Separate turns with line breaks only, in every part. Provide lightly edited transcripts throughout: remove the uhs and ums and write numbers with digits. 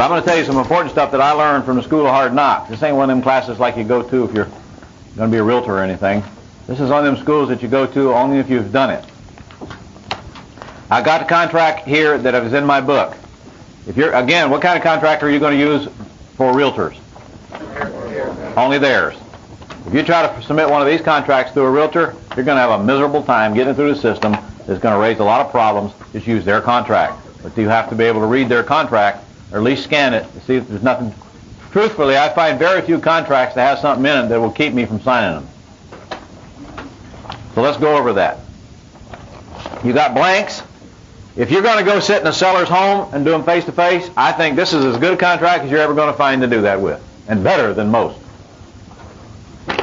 I'm going to tell you some important stuff that I learned from the School of Hard Knocks. This ain't one of them classes like you go to if you're going to be a realtor or anything. This is one of them schools that you go to only if you've done it. I got the contract here that was in my book. If you're, again, what kind of contract are you going to use for realtors? Only theirs. If you try to submit one of these contracts to a realtor, you're going to have a miserable time getting it through the system. It's going to raise a lot of problems. Just use their contract. But you have to be able to read their contract, or at least scan it to see if there's nothing. Truthfully, I find very few contracts that have something in it that will keep me from signing them. So let's go over that. You got blanks. If you're going to go sit in a seller's home and do them face-to-face, I think this is as good a contract as you're ever going to find to do that with, and better than most. If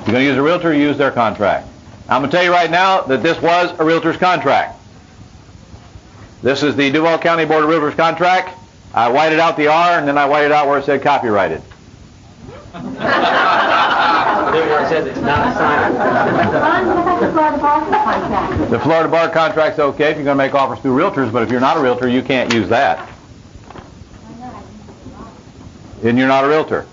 you're going to use a realtor, use their contract. I'm going to tell you right now that this was a realtor's contract. This is the Duval County Board of Realtors contract. I whited out the R, and then I whited out where it said copyrighted.
Where it says it's not assigned.
The Florida Bar contract's okay if you're going to make offers through realtors, but if you're not a realtor, you can't use that. And you're not a realtor.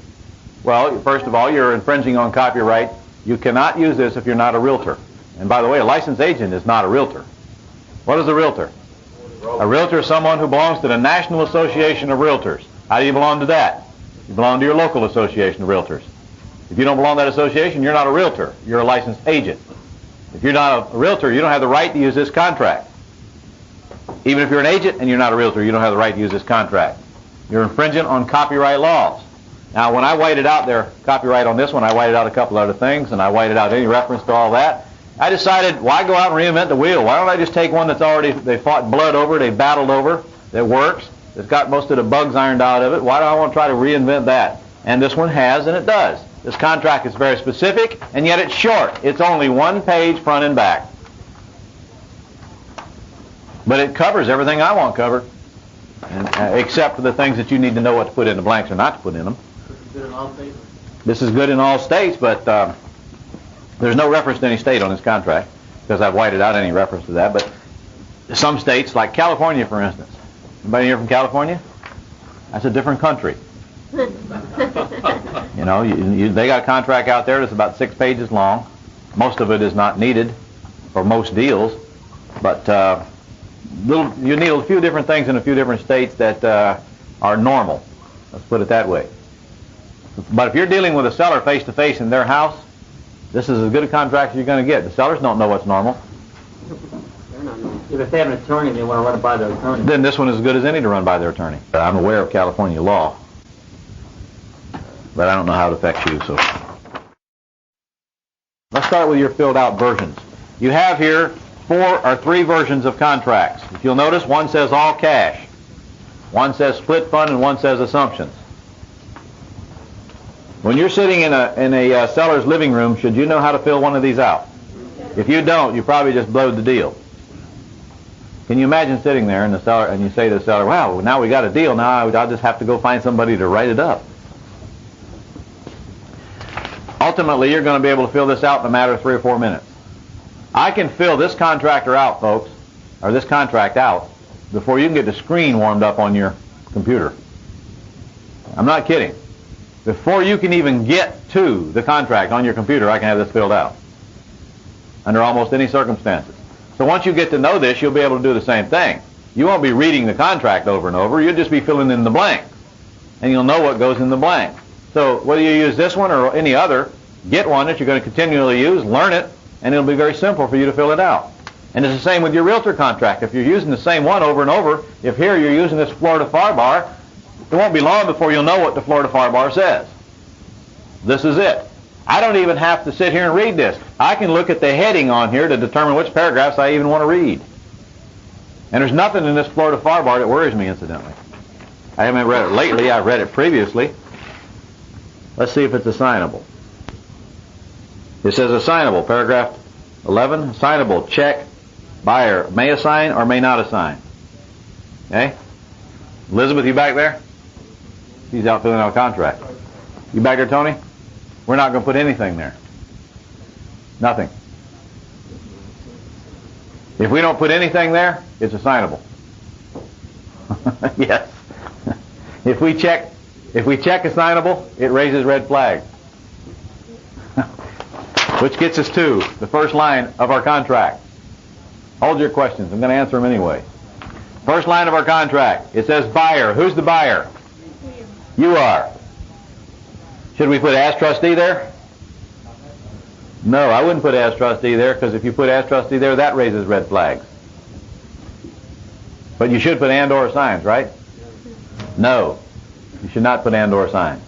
Well, first of all, you're infringing on copyright. You cannot use this if you're not a realtor. And by the way, a licensed agent is not a realtor. What is a realtor? A realtor is someone who belongs to the National Association of Realtors. How do you belong to that? You belong to your local association of realtors. If you don't belong to that association, you're not a realtor. You're a licensed agent. If you're not a realtor, you don't have the right to use this contract. Even if you're an agent and you're not a realtor, you don't have the right to use this contract. You're infringing on copyright laws. Now, when I whited out their copyright on this one, I whited out a couple other things, and I whited out any reference to all that. I decided, why go out and reinvent the wheel? Why don't I just take one that's already, they fought blood over, they battled over, that works, that's got most of the bugs ironed out of it. Why do I want to try to reinvent that? And this one has, and it does. This contract is very specific, and yet it's short. It's only one page front and back. But it covers everything I want covered, and, except for the things that you need to know what to put in the blanks or not to put in them. This is good in all states, but there's no reference to any state on this contract, because I've whited out any reference to that. But some states, like California, for instance. Anybody here from California? That's a different country. You know, they got a contract out there that's about 6 pages long. Most of it is not needed for most deals, but you need a few different things in a few different states that are normal. Let's put it that way. But if you're dealing with a seller face-to-face in their house, this is as good a contract as you're going to get. The sellers don't know what's normal.
If they have an attorney, they want to run it by their attorney.
Then this one is as good as any to run by their attorney. I'm aware of California law, but I don't know how it affects you. So let's start with your filled out versions. You have here 4 or 3 versions of contracts. If you'll notice, one says all cash, one says split fund, and one says assumptions. When you're sitting in a seller's living room, should you know how to fill one of these out? If you don't, you probably just blowed the deal. Can you imagine sitting there and you say to the seller, wow, now we got a deal, now I'll just have to go find somebody to write it up. Ultimately, you're going to be able to fill this out in a matter of 3 or 4 minutes. I can fill this contractor out, folks, or this contract out, before you can get the screen warmed up on your computer. I'm not kidding. Before you can even get to the contract on your computer, I can have this filled out under almost any circumstances. So once you get to know this, you'll be able to do the same thing. You won't be reading the contract over and over. You'll just be filling in the blanks, and you'll know what goes in the blank. So whether you use this one or any other, get one that you're going to continually use, learn it, and it'll be very simple for you to fill it out. And it's the same with your realtor contract. If you're using the same one over and over, if here you're using this Florida FAR bar, it won't be long before you'll know what the Florida FAR bar says. This is it. I don't even have to sit here and read this. I can look at the heading on here to determine which paragraphs I even want to read. And there's nothing in this Florida FAR bar that worries me, incidentally. I haven't read it lately. I've read it previously. Let's see if it's assignable. It says assignable, paragraph 11, assignable, check, buyer may assign or may not assign. Okay? Elizabeth, you back there? She's out filling out a contract. You back there, Tony? We're not going to put anything there. Nothing. If we don't put anything there, it's assignable. Yes. If we check assignable, it raises red flags. Which gets us to the first line of our contract. Hold your questions. I'm going to answer them anyway. First line of our contract. It says buyer. Who's the buyer? You are. Should we put as trustee there? No, I wouldn't put as trustee there, because if you put as trustee there, that raises red flags. But you should put and/or signs, right? No, you should not put and/or signs.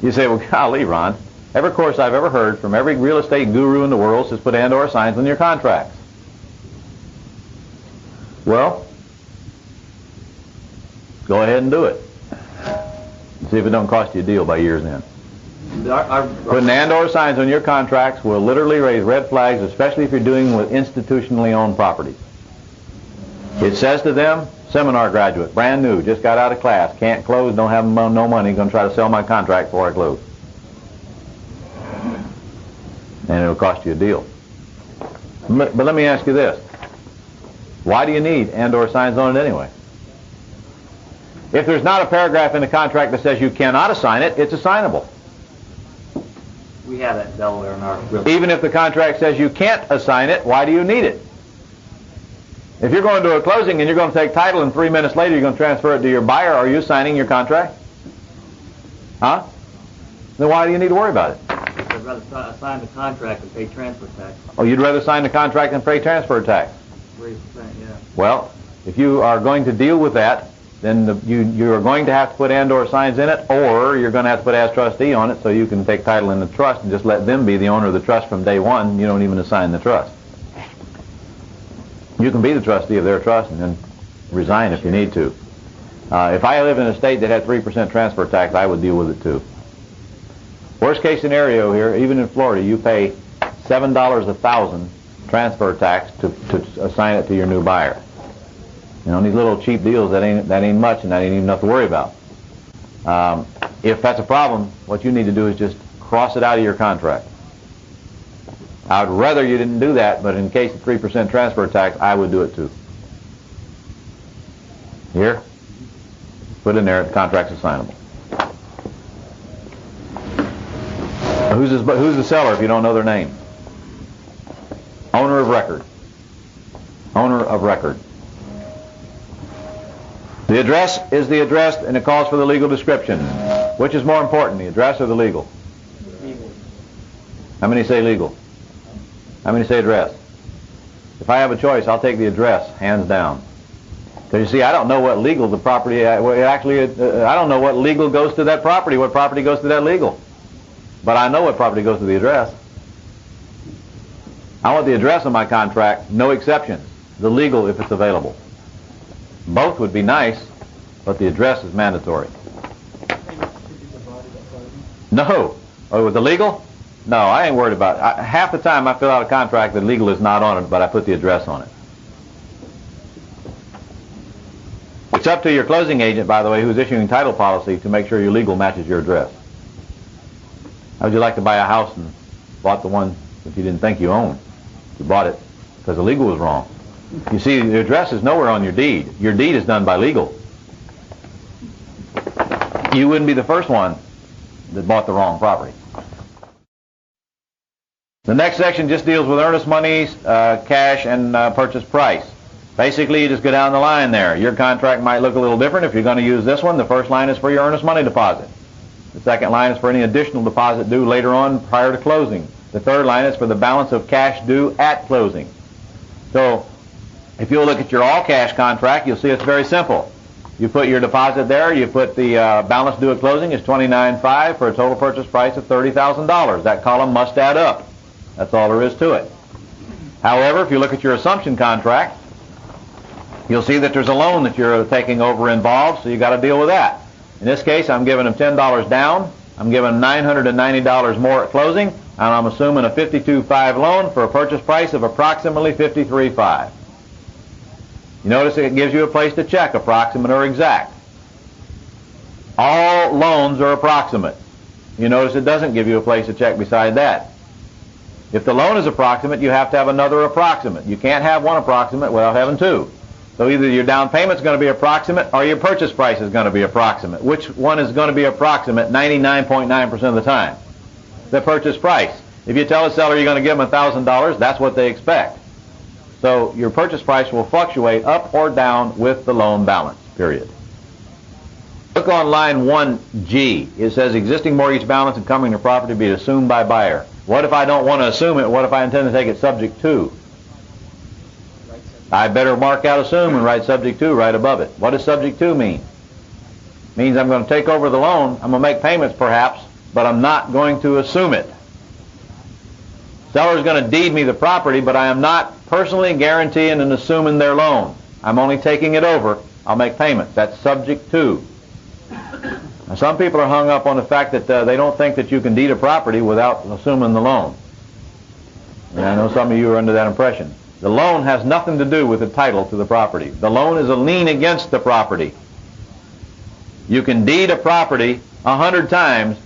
You say, well, golly, Ron, every course I've ever heard from every real estate guru in the world says put and/or signs on your contracts. Well, go ahead and do it. See if it don't cost you a deal by year's end. Putting and/or signs on your contracts will literally raise red flags, especially if you're dealing with institutionally owned properties. It says to them, seminar graduate, brand new, just got out of class, can't close, don't have no money, going to try to sell my contract before I close. And it'll cost you a deal. But let me ask you this. Why do you need and/or signs on it anyway? If there's not a paragraph in the contract that says you cannot assign it, it's assignable.
We have that in Delaware in our...
Even if the contract says you can't assign it, why do you need it? If you're going to a closing and you're going to take title and 3 minutes later you're going to transfer it to your buyer, are you signing your contract? Huh? Then why do you need to worry about it?
I'd rather sign the contract and pay transfer tax.
Oh, you'd rather sign the contract than pay transfer tax?
3%, yeah.
Well, if you are going to deal with that, then you are going to have to put and/or signs in it, or you're going to have to put as trustee on it so you can take title in the trust and just let them be the owner of the trust from day one. You don't even assign the trust. You can be the trustee of their trust and then resign if you need to. If I lived in a state that had 3% transfer tax, I would deal with it too. Worst case scenario here, even in Florida, you pay $7 a thousand transfer tax to assign it to your new buyer. You know, these little cheap deals, that ain't much, and that ain't even enough to worry about. If that's a problem, what you need to do is just cross it out of your contract. I would rather you didn't do that, but in case of 3% transfer tax, I would do it too. Here, put in there, the contract's assignable. Who's the seller if you don't know their name? Owner of record. Owner of record. The address is the address, and it calls for the legal description. Which is more important, the address or the legal?
Legal.
How many say legal? How many say address? If I have a choice, I'll take the address, hands down. Because you see, I don't know what legal the property, I don't know what legal goes to that property, what property goes to that legal. But I know what property goes to the address. I want the address on my contract, no exceptions. The legal if it's available. Both would be nice, but the address is mandatory. No. Oh, with the legal? No, I ain't worried about it. Half the time I fill out a contract, the legal is not on it, but I put the address on it. It's up to your closing agent, by the way, who's issuing title policy to make sure your legal matches your address. How would you like to buy a house and bought the one that you didn't think you owned? You bought it because the legal was wrong. You see, the address is nowhere on your deed. Your deed is done by legal. You wouldn't be the first one that bought the wrong property. The next section just deals with earnest monies, cash, and purchase price. Basically, you just go down the line there. Your contract might look a little different. If you're going to use this one, the first line is for your earnest money deposit. The second line is for any additional deposit due later on prior to closing. The third line is for the balance of cash due at closing. So, if you'll look at your all-cash contract, you'll see it's very simple. You put your deposit there, you put the balance due at closing is $29,500 for a total purchase price of $30,000. That column must add up. That's all there is to it. However, if you look at your assumption contract, you'll see that there's a loan that you're taking over involved, so you got to deal with that. In this case, I'm giving them $10 down, I'm giving $990 more at closing, and I'm assuming a $52,500 loan for a purchase price of approximately $53,500. You notice it gives you a place to check, approximate or exact. All loans are approximate. You notice it doesn't give you a place to check beside that. If the loan is approximate, you have to have another approximate. You can't have one approximate without having two. So either your down payment's going to be approximate or your purchase price is going to be approximate. Which one is going to be approximate 99.9% of the time? The purchase price. If you tell a seller you're going to give them $1,000, that's what they expect. So your purchase price will fluctuate up or down with the loan balance, period. Look on line 1G. It says existing mortgage balance encumbering the property be assumed by buyer. What if I don't want to assume it? What if I intend to take it subject to? I better mark out assume and write subject to right above it. What does subject to mean? It means I'm going to take over the loan. I'm going to make payments perhaps, but I'm not going to assume it. Seller is going to deed me the property, but I am not personally guaranteeing and assuming their loan. I'm only taking it over. I'll make payments. That's subject to. Now, some people are hung up on the fact that they don't think that you can deed a property without assuming the loan. And I know some of you are under that impression. The loan has nothing to do with the title to the property. The loan is a lien against the property. You can deed a property 100 times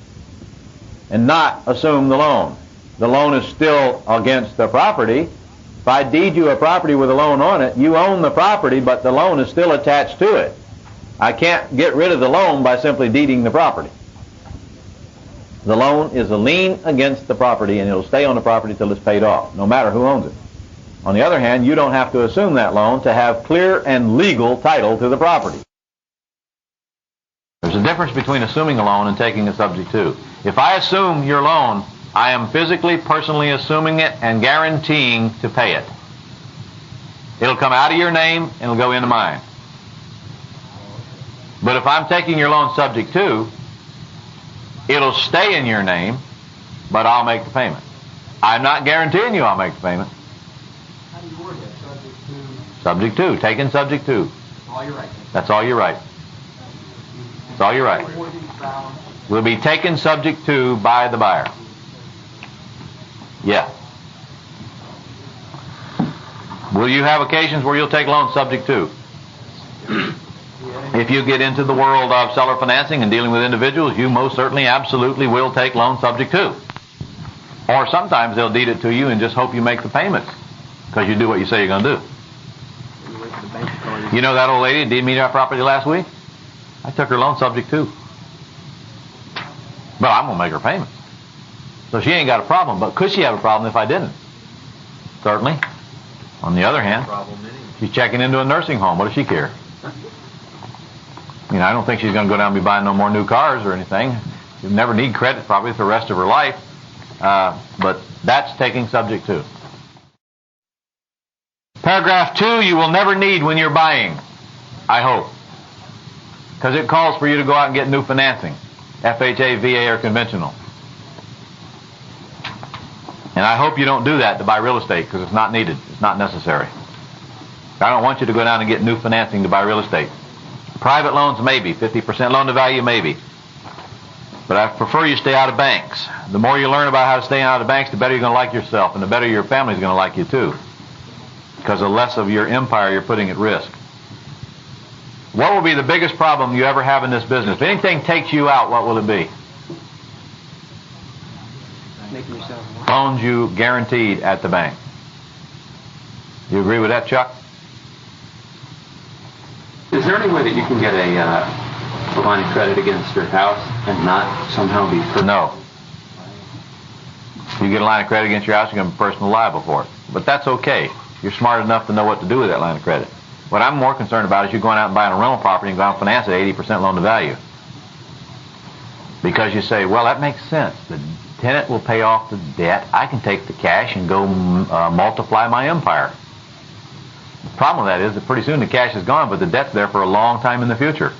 and not assume the loan. The loan is still against the property. If I deed you a property with a loan on it, you own the property, but the loan is still attached to it. I can't get rid of the loan by simply deeding the property. The loan is a lien against the property, and it'll stay on the property till it's paid off, no matter who owns it. On the other hand, you don't have to assume that loan to have clear and legal title to the property. There's a difference between assuming a loan and taking a subject to. If I assume your loan, I am physically, personally assuming it and guaranteeing to pay it. It'll come out of your name and it'll go into mine. But if I'm taking your loan subject to, it'll stay in your name, but I'll make the payment. I'm not guaranteeing you I'll make the payment.
How do you word that? Subject to?
Subject to, taken subject to.
All you're right.
That's all you're right. That's all you're right. Will be taken subject to by the buyer. Yeah. Will you have occasions where you'll take loans subject to? If you get into the world of seller financing and dealing with individuals, you most certainly, absolutely will take loans subject to. Or sometimes they'll deed it to you and just hope you make the payments because you do what you say you're going to do. You know that old lady that deeded me that property last week? I took her loan subject to. But I'm going to make her payments. So she ain't got a problem. But could she have a problem if I didn't? Certainly. On the other hand, she's checking into a nursing home. What does she care? I don't think she's going to go down and be buying no more new cars or anything. She'll never need credit probably for the rest of her life. But that's taking subject to. Paragraph 2, you will never need when you're buying, I hope. Because it calls for you to go out and get new financing. FHA, VA, or conventional. And I hope you don't do that to buy real estate because it's not needed. It's not necessary. I don't want you to go down and get new financing to buy real estate. Private loans, maybe. 50% loan to value, maybe. But I prefer you stay out of banks. The more you learn about how to stay out of banks, the better you're going to like yourself, and the better your family's going to like you too. Because the less of your empire you're putting at risk. What will be the biggest problem you ever have in this business? If anything takes you out, what will it be?
Making yourself more.
Loans you guaranteed at the bank. You agree with that, Chuck?
Is there any way that you can get a line of credit against your house and not somehow be...
No. You get a line of credit against your house, you're going to be personally liable for it. But that's okay. You're smart enough to know what to do with that line of credit. What I'm more concerned about is you going out and buying a rental property and going out and finance it at 80% loan to value. Because you say, well, that makes sense. The tenant will pay off the debt. I can take the cash and go multiply my empire. The problem with that is that pretty soon the cash is gone, but the debt's there for a long time in the future.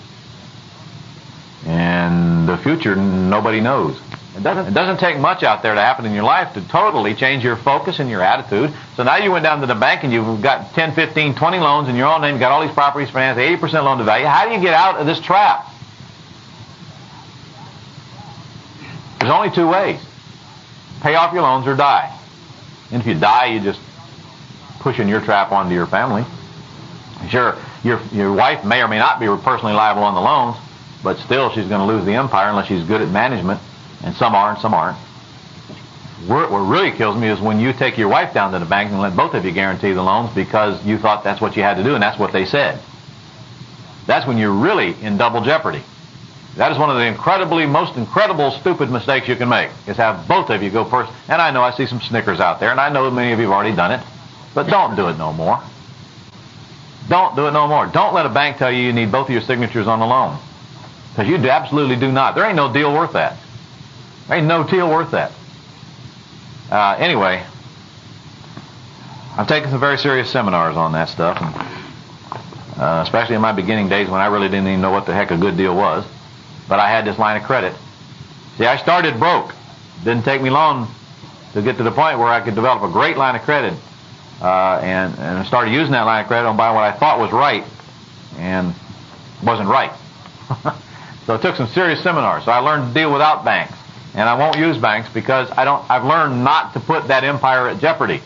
And the future, nobody knows. It doesn't take much out there to happen in your life to totally change your focus and your attitude. So now you went down to the bank and you've got 10, 15, 20 loans in your own name, you've got all these properties financed, 80% loan to value. How do you get out of this trap? There's only two ways. Pay off your loans or die. And if you die, you just pushing your trap onto your family. Sure, your wife may or may not be personally liable on the loans, but still she's going to lose the empire unless she's good at management, and some are and some aren't. What really kills me is when you take your wife down to the bank and let both of you guarantee the loans because you thought that's what you had to do and that's what they said. That's when you're really in double jeopardy. That is one of the most incredible, stupid mistakes you can make, is have both of you go first. And I know I see some snickers out there, and I know many of you have already done it, but don't do it no more. Don't do it no more. Don't let a bank tell you need both of your signatures on the loan, because you absolutely do not. There ain't no deal worth that. There ain't no deal worth that. Anyway, I've taken some very serious seminars on that stuff, and, especially in my beginning days when I really didn't even know what the heck a good deal was. But I had this line of credit. See, I started broke. Didn't take me long to get to the point where I could develop a great line of credit, and I started using that line of credit on buying what I thought was right, and wasn't right. So I took some serious seminars. So I learned to deal without banks. And I won't use banks because I've learned not to put that empire at jeopardy.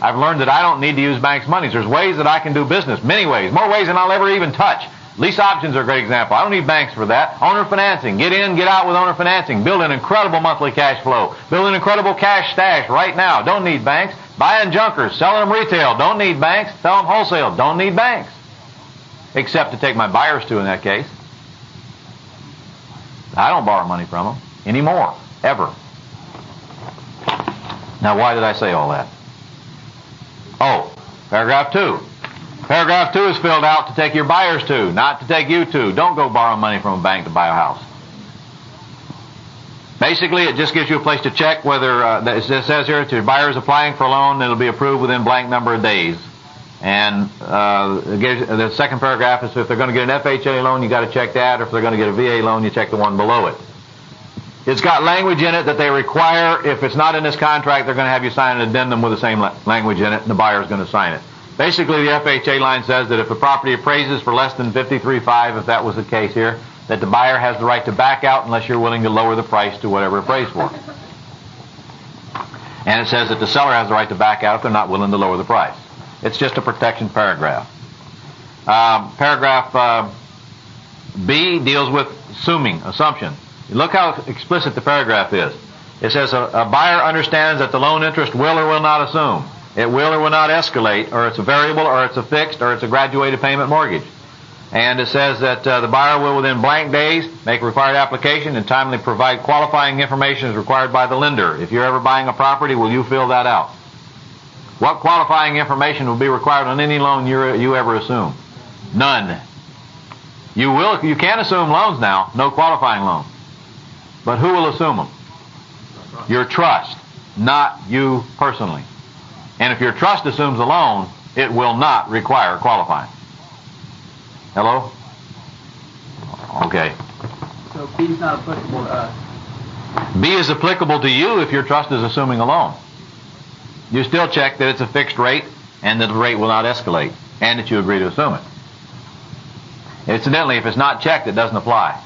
I've learned that I don't need to use banks' money. There's ways that I can do business, many ways, more ways than I'll ever even touch. Lease options are a great example. I don't need banks for that. Owner financing. Get in, get out with owner financing. Build an incredible monthly cash flow. Build an incredible cash stash right now. Don't need banks. Buying junkers, selling them retail. Don't need banks. Sell them wholesale. Don't need banks. Except to take my buyers to in that case. I don't borrow money from them anymore, ever. Now, why did I say all that? Oh, paragraph 2. Paragraph 2 is filled out to take your buyers to, not to take you to. Don't go borrow money from a bank to buy a house. Basically, it just gives you a place to check whether, it says here, to your buyers applying for a loan, it'll be approved within blank number of days. And the second paragraph is if they're going to get an FHA loan, you got to check that. Or if they're going to get a VA loan, you check the one below it. It's got language in it that they require. If it's not in this contract, they're going to have you sign an addendum with the same language in it, and the buyer's going to sign it. Basically, the FHA line says that if a property appraises for less than $53,500, if that was the case here, that the buyer has the right to back out unless you're willing to lower the price to whatever it appraised for. And it says that the seller has the right to back out if they're not willing to lower the price. It's just a protection paragraph. Paragraph B deals with assuming, assumption. Look how explicit the paragraph is. It says a buyer understands that the loan interest will or will not assume. It will or will not escalate, or it's a variable, or it's a fixed, or it's a graduated payment mortgage. And it says that the buyer will, within blank days, make a required application and timely provide qualifying information as required by the lender. If you're ever buying a property, will you fill that out? What qualifying information will be required on any loan you ever assume? None. You can assume loans now, no qualifying loan. But who will assume them? Your trust, not you personally. And if your trust assumes a loan, it will not require qualifying. Hello? Okay.
So B is not applicable to us.
B is applicable to you if your trust is assuming a loan. You still check that it's a fixed rate and that the rate will not escalate and that you agree to assume it. Incidentally, if it's not checked, it doesn't apply.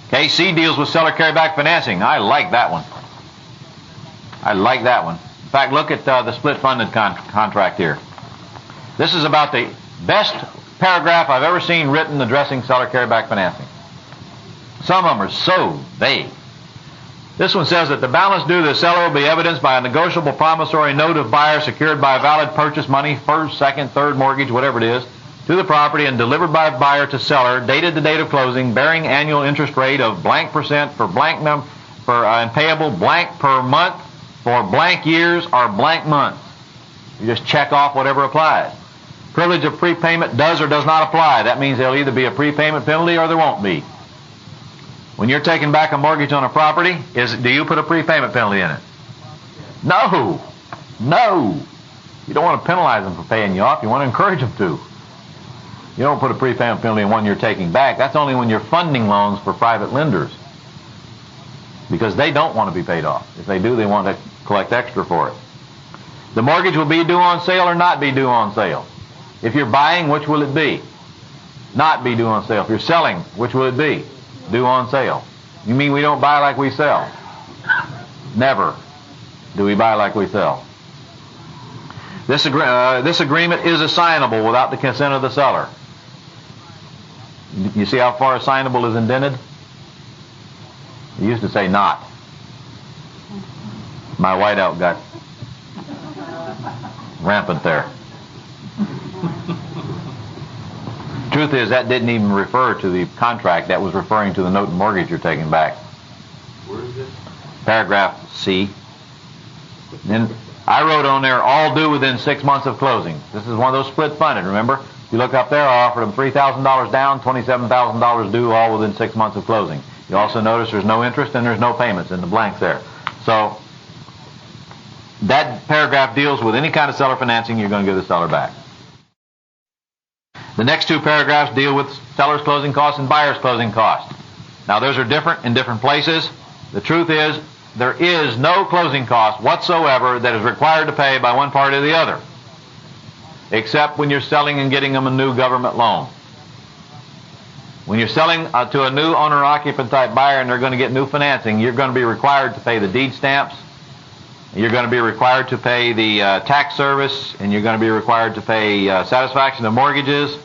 Okay, C deals with seller carryback financing. I like that one. I like that one. In fact, look at the split-funded contract here. This is about the best paragraph I've ever seen written addressing seller carryback financing. Some of them are so vague. This one says that the balance due to the seller will be evidenced by a negotiable promissory note of buyer secured by a valid purchase money, first, second, third mortgage, whatever it is, to the property and delivered by buyer to seller, dated the date of closing, bearing annual interest rate of blank percent for blank and payable blank per month for blank years or blank months. You just check off whatever applies. Privilege of prepayment does or does not apply. That means there'll either be a prepayment penalty or there won't be. When you're taking back a mortgage on a property, do you put a prepayment penalty in it? No. No. You don't want to penalize them for paying you off. You want to encourage them to. You don't put a prepayment penalty in one you're taking back. That's only when you're funding loans for private lenders, because they don't want to be paid off. If they do, they want to collect extra for it. The mortgage will be due on sale or not be due on sale. If you're buying, which will it be? Not be due on sale. If you're selling, which will it be? Due on sale. You mean we don't buy like we sell? Never do we buy like we sell. This agreement is assignable without the consent of the seller. You see how far assignable is indented? It used to say not. My whiteout got rampant there. Truth is, that didn't even refer to the contract. That was referring to the note and mortgage you're taking back.
Where is this?
Paragraph C. Then I wrote on there, all due within 6 months of closing. This is one of those split funded, remember? If you look up there, I offered them $3,000 down, $27,000 due, all within 6 months of closing. You also notice there's no interest and there's no payments in the blanks there. So that paragraph deals with any kind of seller financing you're going to give the seller back. The next two paragraphs deal with seller's closing costs and buyer's closing costs. Now those are different in different places. The truth is, there is no closing cost whatsoever that is required to pay by one party or the other, except when you're selling and getting them a new government loan. When you're selling to a new owner-occupant type buyer and they're going to get new financing, you're going to be required to pay the deed stamps, you're going to be required to pay the tax service, and you're going to be required to pay satisfaction of mortgages,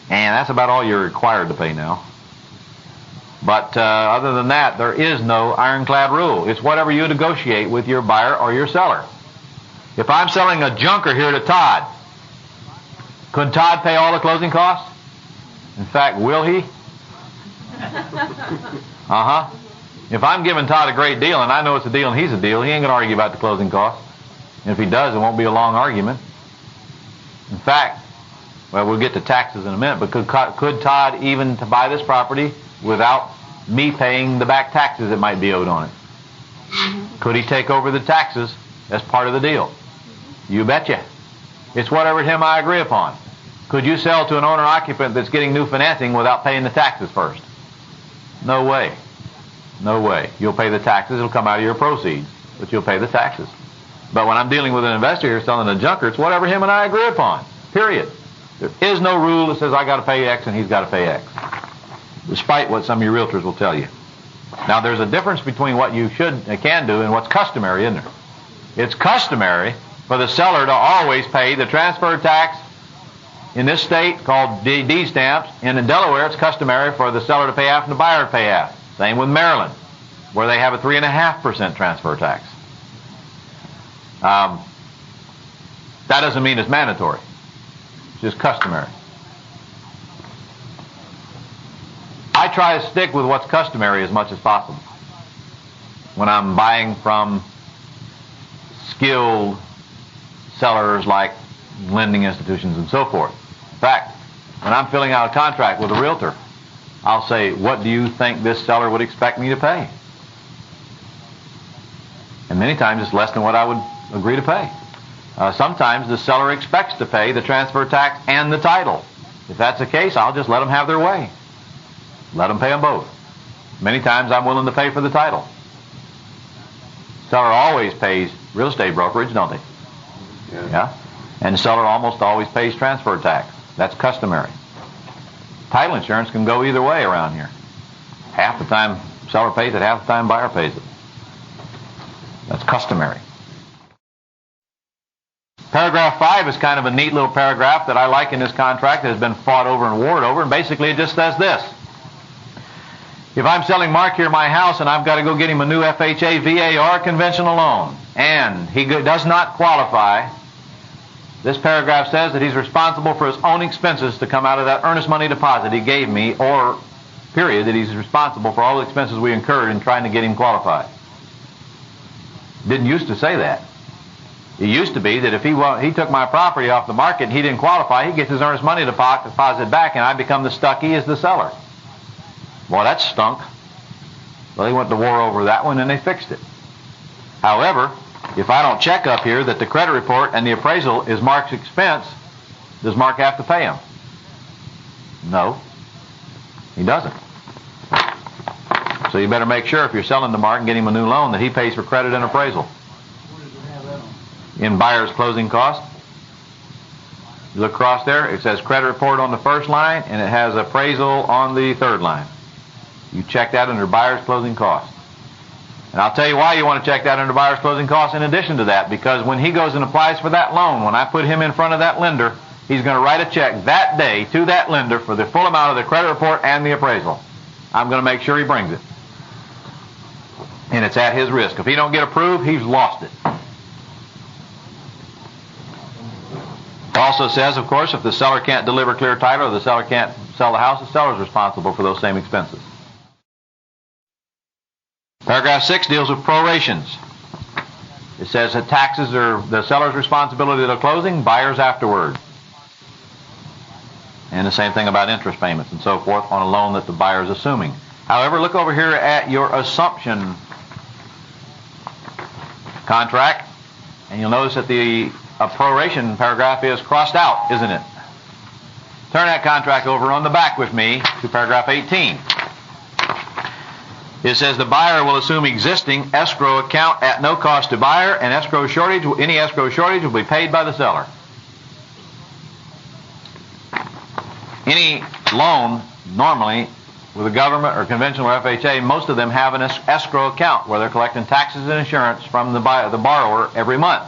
and that's about all you're required to pay now. But other than that, there is no ironclad rule. It's whatever you negotiate with your buyer or your seller. If I'm selling a junker here to Todd, could Todd pay all the closing costs? In fact, will he? If I'm giving Todd a great deal and I know it's a deal and he's a deal, he ain't going to argue about the closing costs. And if he does, it won't be a long argument. In fact, well, we'll get to taxes in a minute, but could Todd even to buy this property without me paying the back taxes that might be owed on it? Could he take over the taxes as part of the deal? You betcha. It's whatever him I agree upon. Could you sell to an owner-occupant that's getting new financing without paying the taxes first? No way. No way. You'll pay the taxes. It'll come out of your proceeds, but you'll pay the taxes. But when I'm dealing with an investor here selling a junker, it's whatever him and I agree upon. Period. There is no rule that says I got to pay X and he's got to pay X, despite what some of your realtors will tell you. Now, there's a difference between what you can do and what's customary, isn't there? It's customary for the seller to always pay the transfer tax in this state called deed stamps, and in Delaware it's customary for the seller to pay half and the buyer to pay half. Same with Maryland, where they have a 3.5% transfer tax. That doesn't mean it's mandatory. It's just customary. I try to stick with what's customary as much as possible when I'm buying from skilled sellers like lending institutions and so forth. In fact, when I'm filling out a contract with a realtor, I'll say, what do you think this seller would expect me to pay? And many times it's less than what I would agree to pay. Sometimes the seller expects to pay the transfer tax and the title. If that's the case, I'll just let them have their way. Let them pay them both. Many times I'm willing to pay for the title. Seller always pays real estate brokerage, don't they? Yeah? And the seller almost always pays transfer tax. That's customary. Title insurance can go either way around here. Half the time seller pays it, half the time buyer pays it. That's customary. Paragraph 5 is kind of a neat little paragraph that I like in this contract that has been fought over and warred over, and basically it just says this. If I'm selling Mark here my house and I've got to go get him a new FHA, VA, or conventional loan, and he does not qualify, this paragraph says that he's responsible for his own expenses to come out of that earnest money deposit he gave me, or period, that he's responsible for all the expenses we incurred in trying to get him qualified. Didn't used to say that. It used to be that if he took my property off the market and he didn't qualify, he gets his earnest money deposit back, and I become the stuckey as the seller. Well, that stunk. Well, they went to war over that one and they fixed it. However, if I don't check up here that the credit report and the appraisal is Mark's expense, does Mark have to pay him? No, he doesn't. So you better make sure if you're selling to Mark and getting him a new loan that he pays for credit and appraisal. In buyer's closing costs, you look across there, it says credit report on the first line and it has appraisal on the third line. You check that under buyer's closing costs. And I'll tell you why you want to check that under buyer's closing costs in addition to that, because when he goes and applies for that loan, when I put him in front of that lender, he's going to write a check that day to that lender for the full amount of the credit report and the appraisal. I'm going to make sure he brings it. And it's at his risk. If he don't get approved, he's lost it. It also says, of course, if the seller can't deliver clear title or the seller can't sell the house, the seller is responsible for those same expenses. Paragraph 6 deals with prorations. It says that taxes are the seller's responsibility at the closing, buyers afterward. And the same thing about interest payments and so forth on a loan that the buyer is assuming. However, look over here at your assumption contract, and you'll notice that the proration paragraph is crossed out, isn't it? Turn that contract over on the back with me to paragraph 18. It says the buyer will assume existing escrow account at no cost to buyer, and any escrow shortage will be paid by the seller. Any loan, normally, with the government or conventional or FHA, most of them have an escrow account where they're collecting taxes and insurance from the borrower every month.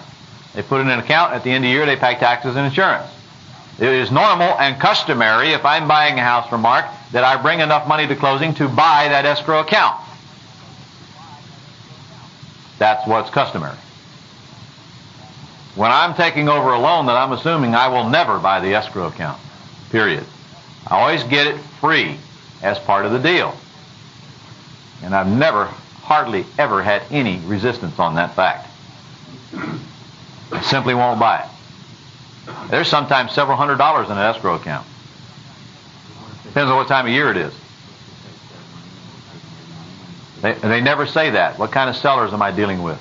They put it in an account. At the end of the year, they pay taxes and insurance. It is normal and customary, if I'm buying a house from Mark, that I bring enough money to closing to buy that escrow account. That's what's customary. When I'm taking over a loan that I'm assuming, I will never buy the escrow account, period. I always get it free as part of the deal. And I've never, hardly ever had any resistance on that fact. I simply won't buy it. There's sometimes several $100s in an escrow account. Depends on what time of year it is. They never say that. What kind of sellers am I dealing with?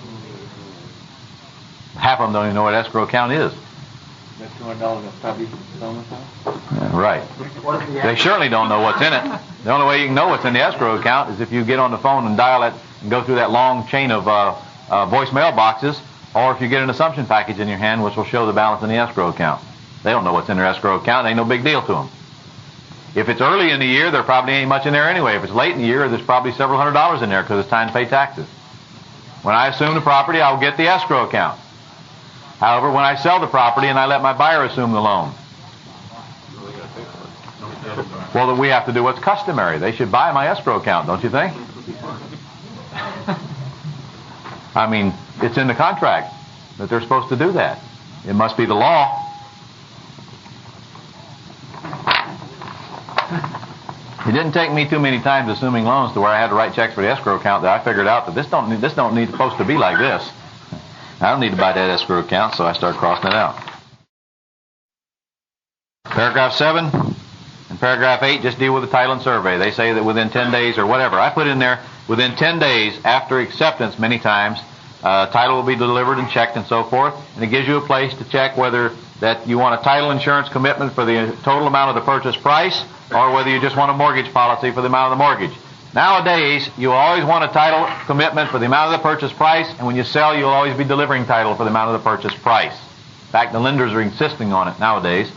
Half of them don't even know what escrow account is.
That $200 is probably selling the house?
Yeah, right. They surely don't know what's in it. The only way you can know what's in the escrow account is if you get on the phone and dial it and go through that long chain of voicemail boxes, or if you get an assumption package in your hand which will show the balance in the escrow account. They don't know what's in their escrow account. It ain't no big deal to them. If it's early in the year, there probably ain't much in there anyway. If it's late in the year, there's probably several $100s in there because it's time to pay taxes. When I assume the property, I'll get the escrow account. However, when I sell the property and I let my buyer assume the loan, well, then we have to do what's customary. They should buy my escrow account, don't you think? I mean, it's in the contract that they're supposed to do that. It must be the law. It didn't take me too many times assuming loans to where I had to write checks for the escrow account that I figured out that this don't need supposed to be like this. I don't need to buy that escrow account, so I start crossing it out. Paragraph 7 and paragraph 8 just deal with the title and survey. They say that within 10 days or whatever. I put in there within 10 days after acceptance many times, title will be delivered and checked and so forth, and it gives you a place to check whether that you want a title insurance commitment for the total amount of the purchase price or whether you just want a mortgage policy for the amount of the mortgage. Nowadays, you always want a title commitment for the amount of the purchase price, and when you sell, you'll always be delivering title for the amount of the purchase price. In fact, the lenders are insisting on it nowadays.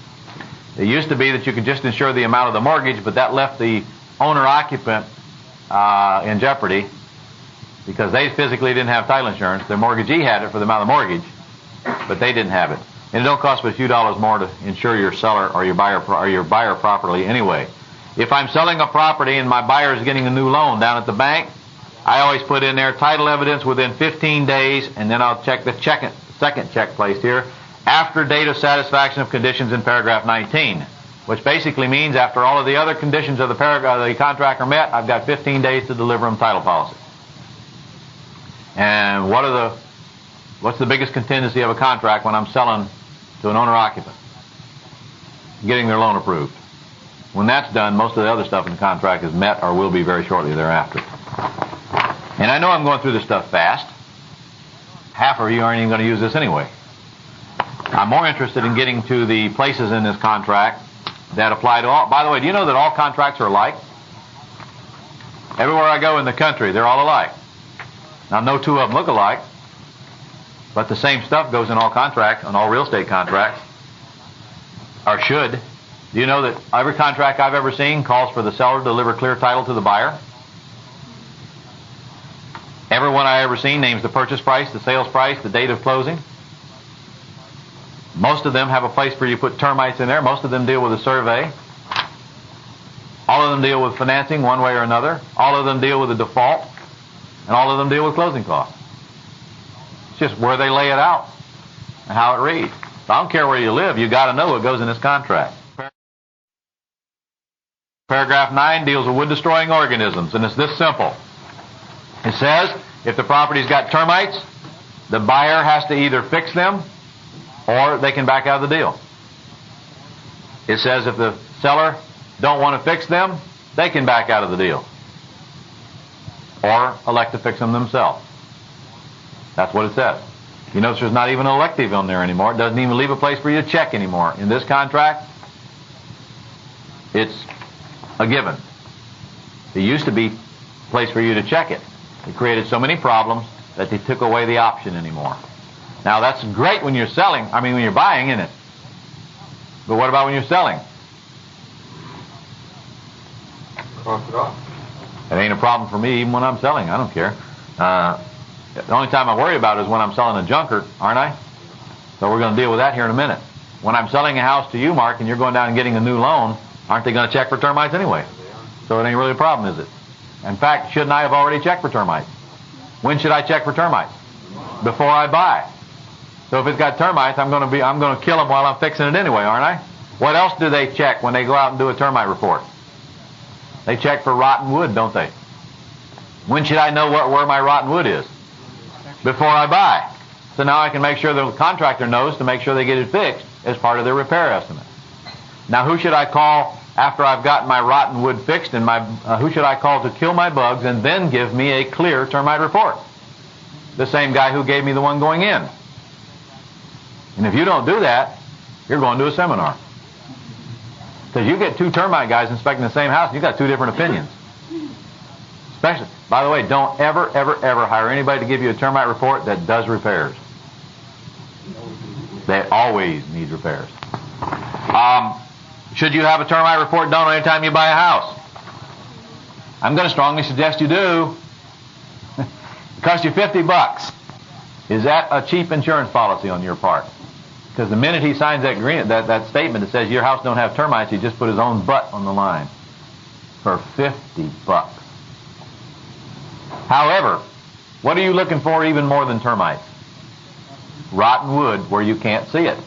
It used to be that you could just insure the amount of the mortgage, but that left the owner-occupant in jeopardy because they physically didn't have title insurance. Their mortgagee had it for the amount of the mortgage, but they didn't have it. And it don't cost but a few dollars more to insure your seller or your buyer properly anyway. If I'm selling a property and my buyer is getting a new loan down at the bank, I always put in there title evidence within 15 days, and then I'll check the second check placed here, after date of satisfaction of conditions in paragraph 19, which basically means after all of the other conditions of the contract are met, I've got 15 days to deliver them title policy. And what's the biggest contingency of a contract when I'm selling to an owner-occupant? Getting their loan approved. When that's done, most of the other stuff in the contract is met or will be very shortly thereafter. And I know I'm going through this stuff fast. Half of you aren't even going to use this anyway. I'm more interested in getting to the places in this contract that apply to all. By the way, do you know that all contracts are alike? Everywhere I go in the country, they're all alike. Now, no two of them look alike, but the same stuff goes in all contracts, on all real estate contracts, or should. Do you know that every contract I've ever seen calls for the seller to deliver clear title to the buyer? Every one I ever seen names the purchase price, the sales price, the date of closing. Most of them have a place where you put termites in there. Most of them deal with a survey. All of them deal with financing one way or another. All of them deal with a default. and all of them deal with closing costs. It's just where they lay it out and how it reads. So I don't care where you live, you got to know what goes in this contract. Paragraph 9 deals with wood-destroying organisms, and it's this simple. It says if the property's got termites, the buyer has to either fix them or they can back out of the deal. It says if the seller don't want to fix them, they can back out of the deal or elect to fix them themselves. That's what it says. You notice there's not even an elective on there anymore. It doesn't even leave a place for you to check anymore. In this contract, it's a given. It used to be a place for you to check it. It created so many problems that they took away the option anymore. Now that's great when you're selling, when you're buying, isn't it? But what about when you're selling?
Cross it off.
It ain't a problem for me even when I'm selling. I don't care. The only time I worry about it is when I'm selling a junker, aren't I? So we're going to deal with that here in a minute. When I'm selling a house to you, Mark, and you're going down and getting a new loan, aren't they going to check for termites anyway? So it ain't really a problem, is it? In fact, shouldn't I have already checked for termites? When should I check for termites? Before I buy. So if it's got termites, I'm going to kill them while I'm fixing it anyway, aren't I? What else do they check when they go out and do a termite report? They check for rotten wood, don't they? When should I know where my rotten wood is? Before I buy. So now I can make sure the contractor knows to make sure they get it fixed as part of their repair estimate. Now who should I call after I've gotten my rotten wood fixed and who should I call to kill my bugs and then give me a clear termite report? The same guy who gave me the one going in. And if you don't do that, you're going to a seminar. Because you get two termite guys inspecting the same house and you've got two different opinions. Especially, by the way, don't ever, ever, ever hire anybody to give you a termite report that does repairs. That always needs repairs. Should you have a termite report done any time you buy a house? I'm going to strongly suggest you do. It costs you $50. Is that a cheap insurance policy on your part? Because the minute he signs that statement that says your house don't have termites, he just put his own butt on the line for $50. However, what are you looking for even more than termites? Rotten wood where you can't see it.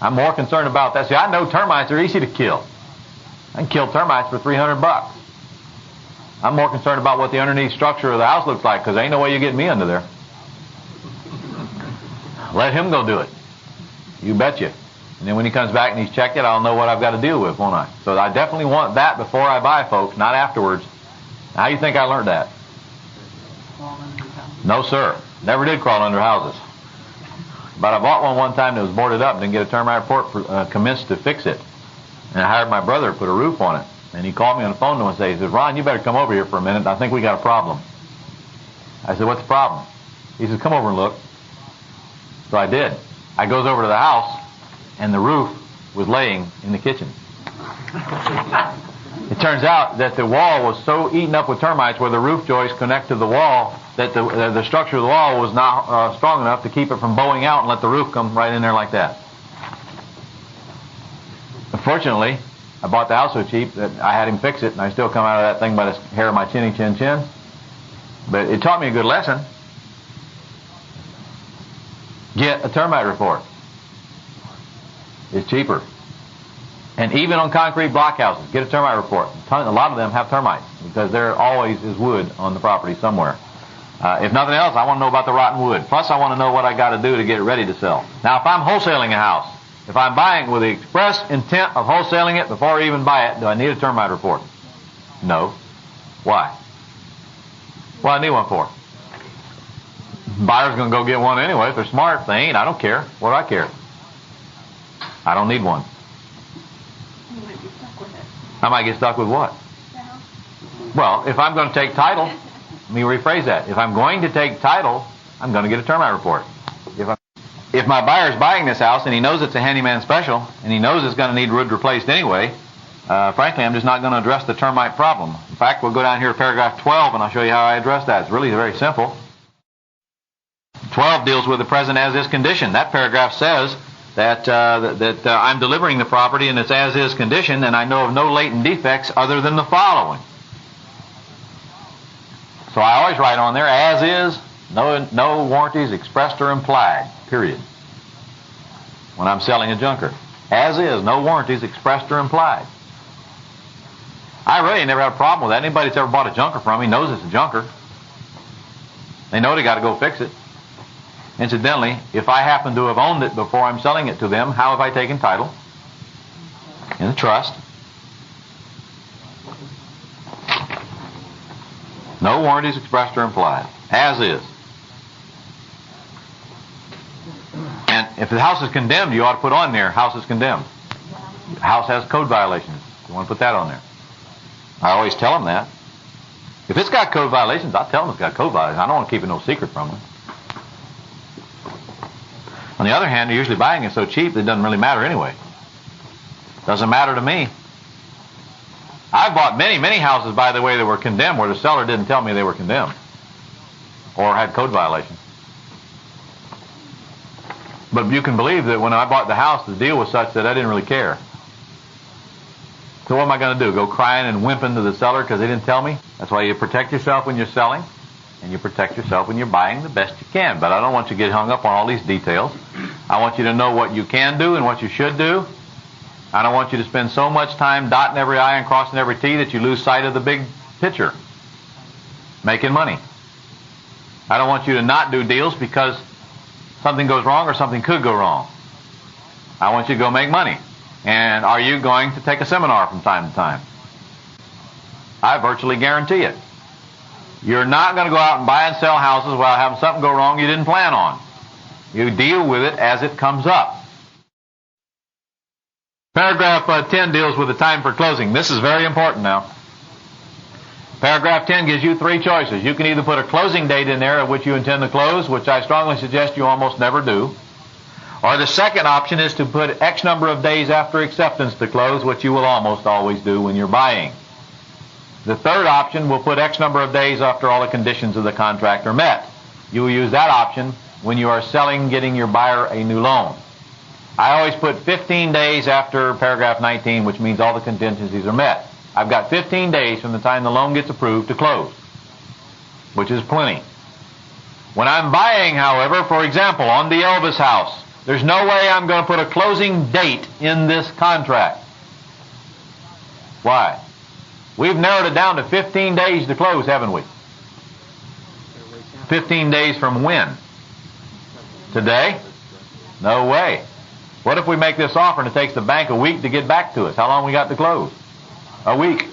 I'm more concerned about that. See, I know termites are easy to kill. I can kill termites for $300. I'm more concerned about what the underneath structure of the house looks like, because there ain't no way you get me under there. Let him go do it. You betcha. And then when he comes back and he's checked it, I'll know what I've got to deal with, won't I? So I definitely want that before I buy, folks, not afterwards. How do you think I learned that? No, sir. Never did crawl under houses. But I bought one time that was boarded up and didn't get a termite report commenced to fix it. And I hired my brother to put a roof on it. And he called me on the phone one day. He said, Ron, you better come over here for a minute. I think we got a problem. I said, what's the problem? He said, come over and look. So I did. I goes over to the house, and the roof was laying in the kitchen. It turns out that the wall was so eaten up with termites where the roof joists connect to the wall that the structure of the wall was not strong enough to keep it from bowing out and let the roof come right in there like that. Unfortunately, I bought the house so cheap that I had him fix it, and I still come out of that thing by the hair of my chinny chin chin. But it taught me a good lesson. Get a termite report. It's cheaper. And even on concrete block houses, get a termite report. A lot of them have termites because there always is wood on the property somewhere. If nothing else, I want to know about the rotten wood. Plus, I want to know what I got to do to get it ready to sell. Now, if I'm wholesaling a house, if I'm buying with the express intent of wholesaling it before I even buy it, do I need a termite report? No. Why? What do I need one for? Buyer's going to go get one anyway. If they're smart, if they ain't, I don't care. What do I care? I don't need one.
You might be stuck with it.
I might get stuck with what? Well, if I'm going to take title, let me rephrase that. If I'm going to take title, I'm going to get a termite report. If my buyer's buying this house and he knows it's a handyman special and he knows it's going to need wood replaced anyway, frankly, I'm just not going to address the termite problem. In fact, we'll go down here to paragraph 12 and I'll show you how I address that. It's really very simple. 12 deals with the present as-is condition. That paragraph says that I'm delivering the property in its as-is condition and I know of no latent defects other than the following. So I always write on there, as is, no warranties expressed or implied, period. When I'm selling a junker. As is, no warranties expressed or implied. I really never had a problem with that. Anybody that's ever bought a junker from me knows it's a junker. They know they got to go fix it. Incidentally, if I happen to have owned it before I'm selling it to them, how have I taken title? In a trust. No warranties expressed or implied. As is. And if the house is condemned, you ought to put on there, house is condemned. The house has code violations. You want to put that on there. I always tell them that. If it's got code violations, I'll tell them it's got code violations. I don't want to keep it no secret from them. On the other hand, they're usually buying it so cheap that it doesn't really matter anyway. Doesn't matter to me. I've bought many, many houses, by the way, that were condemned where the seller didn't tell me they were condemned or had code violations. But you can believe that when I bought the house, the deal was such that I didn't really care. So what am I going to do? Go crying and whimpering to the seller because they didn't tell me? That's why you protect yourself when you're selling, and you protect yourself when you're buying the best you can. But I don't want you to get hung up on all these details. I want you to know what you can do and what you should do. I don't want you to spend so much time dotting every I and crossing every T that you lose sight of the big picture. Making money. I don't want you to not do deals because something goes wrong or something could go wrong. I want you to go make money. And are you going to take a seminar from time to time? I virtually guarantee it. You're not going to go out and buy and sell houses while having something go wrong you didn't plan on. You deal with it as it comes up. Paragraph 10 deals with the time for closing. This is very important now. Paragraph 10 gives you three choices. You can either put a closing date in there at which you intend to close, which I strongly suggest you almost never do. Or the second option is to put X number of days after acceptance to close, which you will almost always do when you're buying. The third option will put X number of days after all the conditions of the contract are met. You will use that option when you are selling, getting your buyer a new loan. I always put 15 days after paragraph 19, which means all the contingencies are met. I've got 15 days from the time the loan gets approved to close, which is plenty. When I'm buying, however, for example, on the Elvis house, there's no way I'm going to put a closing date in this contract. Why? We've narrowed it down to 15 days to close, haven't we? 15 days from when? Today? No way. What if we make this offer and it takes the bank a week to get back to us? How long we got to close? A week.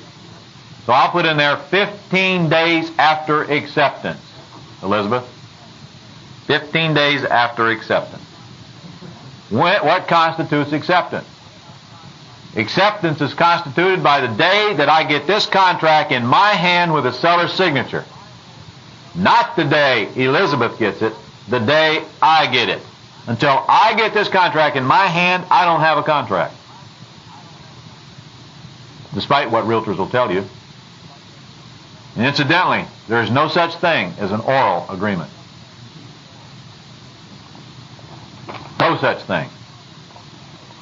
So I'll put in there 15 days after acceptance. Elizabeth? 15 days after acceptance. What constitutes acceptance? Acceptance is constituted by the day that I get this contract in my hand with the seller's signature. Not the day Elizabeth gets it, the day I get it. Until I get this contract in my hand, I don't have a contract. Despite what realtors will tell you. And incidentally, there is no such thing as an oral agreement. No such thing.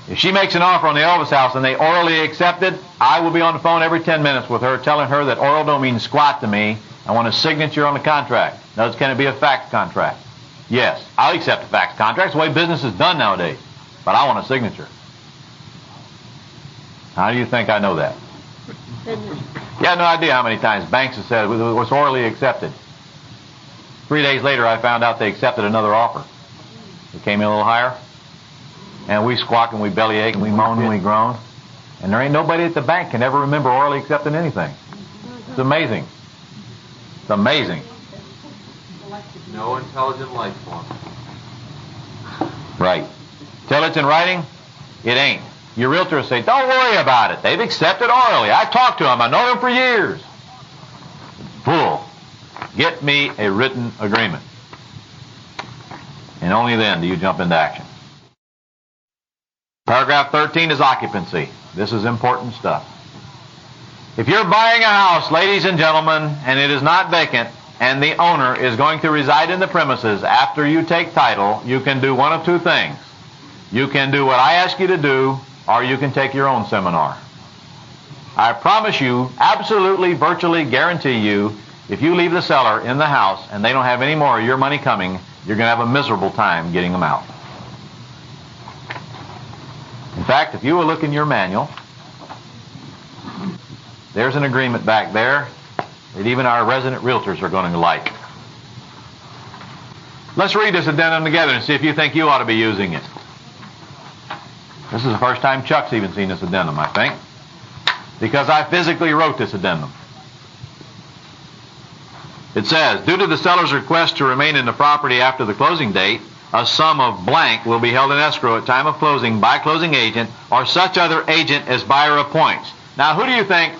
If she makes an offer on the Elvis house and they orally accept it, I will be on the phone every 10 minutes with her telling her that oral don't mean squat to me. I want a signature on the contract. Now, can it be a fax contract? Yes, I'll accept a fax contract. It's the way business is done nowadays. But I want a signature. How do you think I know that? You have no idea how many times banks have said it was orally accepted. 3 days later, I found out they accepted another offer. It came in a little higher. And we squawk and we bellyache and we moan and we groan. And there ain't nobody at the bank can ever remember orally accepting anything. It's amazing. It's amazing.
No intelligent life form.
Right. Till it's in writing, it ain't. Your realtors say, don't worry about it. They've accepted orally. I talked to them. I know them for years. Fool. Get me a written agreement. And only then do you jump into action. Paragraph 13 is occupancy. This is important stuff. If you're buying a house, ladies and gentlemen, and it is not vacant, and the owner is going to reside in the premises after you take title, you can do one of two things. You can do what I ask you to do, or you can take your own seminar. I promise you, absolutely, virtually guarantee you, If you leave the seller in the house and they don't have any more of your money coming, you're going to have a miserable time getting them out. In fact, if you will look in your manual, there's an agreement back there that even our resident realtors are going to like. Let's read this addendum together and see if you think you ought to be using it. This is the first time Chuck's even seen this addendum, I think, because I physically wrote this addendum. It says, due to the seller's request to remain in the property after the closing date, a sum of blank will be held in escrow at time of closing by closing agent or such other agent as buyer appoints. Now, who do you think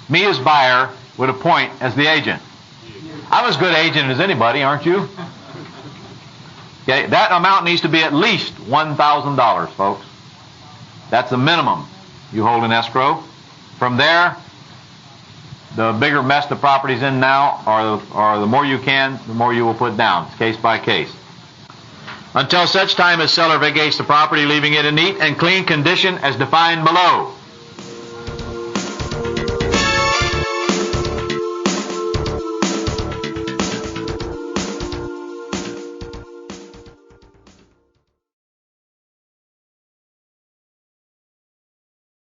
me as buyer would appoint as the agent? I'm as good agent as anybody, aren't you? Okay, that amount needs to be at least $1,000, folks. That's the minimum you hold in escrow. From there, the bigger mess the property's in now, or the more you can, the more you will put down. It's case by case. Until such time as seller vacates the property, leaving it in neat and clean condition as defined below.